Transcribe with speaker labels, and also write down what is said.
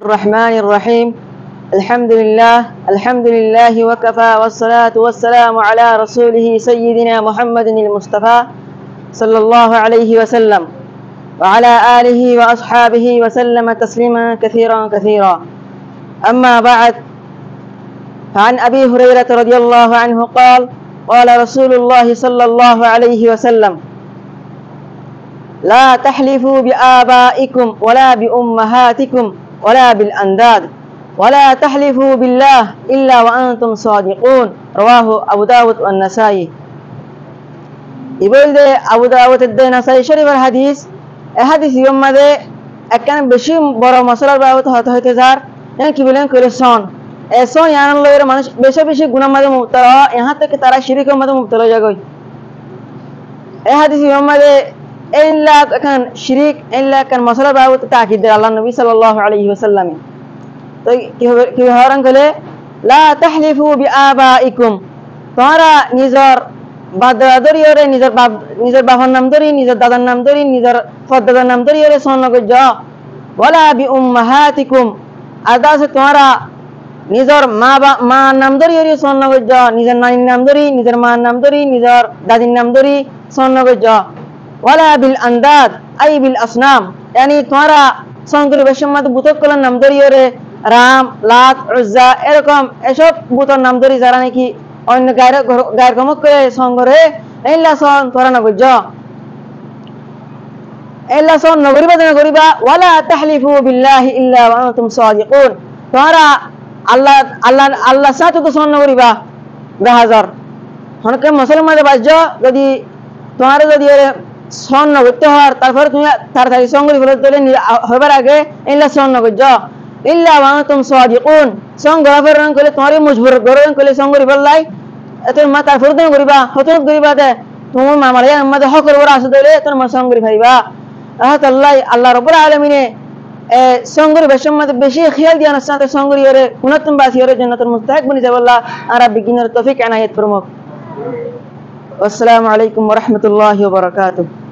Speaker 1: الرحمن الرحيم. الحمد لله وكفى والصلاة والسلام على رسوله سيدنا محمد المصطفى صلى الله عليه وسلم وعلى آله وأصحابه وسلم تسليما كثيرا. أما بعد، فعن أبي هريرة رضي الله عنه قال رسول الله صلى الله عليه وسلم: لا تحلفوا بآبائكم ولا بأمهاتكم ولا بالأنداد ولا تحلفوا بالله إلا وأنتم صادقون. رواه أبو داود والنسائي. ইবলদে আবু দাউদ এর নাসাই শরীফের হাদিস। এই হাদিস মধ্যে একখান বেশি বড় মশলার বাবদ হতে যার কি বলেন কইলে সন এসন ইয়ান লয়ের মানুষ বেশি গুনাহ মধ্যে মুবতলা ইহা থেকে তারা শিরকের মধ্যে মুবতলা হয়ে যায়। এই হাদিস মধ্যে ইল্লা কান শিরিক ইল্লা কান মশলার বাবদ তাকিদ দেয় আল্লাহ নবী সাল্লাল্লাহু আলাইহি ওয়াসাল্লাম। তো কি হরন কইলে লা তাহলিফু বিআবাইকুম, তোমরা নিজের বাদদাদরিয়রে নিজের বাবার নাম ধরি, নিজের দাদার নাম ধরি, নিজের পরদাদার নাম ধরিয়রে সন্ন করজ। ওয়ালা বিউম্মাহাতিকুম, আদাসে তোমরা নিজের মা নাম ধরিয়রে সন্ন করজ, নিজের নানির নাম ধরি, নিজের মার নাম ধরি, নিজের দাদির নাম ধরি সন্ন করজ। ওয়ালা বিল আন্দাদ আই বিল আসনাম, yani তোমরা সংকর বেশমত বুতকলের নাম ধরিয়রে রাম, লাত, উজ্জা এরকম এসব বুতর নাম ধরি যারা নাকি অন্য গায়ের গমক করে সংগরে এইলা সন তোরা না বুঝ এইলা সন নগরিবা না করিবা। ওয়ালা তাহলিফু বিল্লাহি ইল্লা ওয়া আনতুম সাদিকুন, তোরা আল্লাহ সাথে তো সন নগরিবা বেহাজার হনকে মুসলমানদের বাজ্য যদি তোমার যদি সন নগরতে হয় তারপরে তুমি তাড়াতাড়ি সংগরি ফেলে তোলে হবার আগে এইলা সন নগর ইল্লা ওয়া আনতুম সাদিকুন, সং গরাফের রং করলে তোমারই মজবুর গরং করলে সংগরি ফেললাই এত মা তারপরে তুমি করিবা হতন করিবা দে তোমার মামার আমাদের হকর ওরা আসে দিলে তোর মা সংগরি ফাইবা। আল্লাহ রাব্বুল আলামিনে সংগরি বেশম মধ্যে বেশি খেয়াল দিয়া নসাতে সংগরি ওরে উন্নতম বাসী ওরে জান্নাতুল মুস্তাহিক বনি যাব। আল্লাহ আরা বিগিনার তৌফিক এনায়েত ফরমাক। আসসালামু আলাইকুম ওয়া রাহমাতুল্লাহি ওয়া বারাকাতুহু।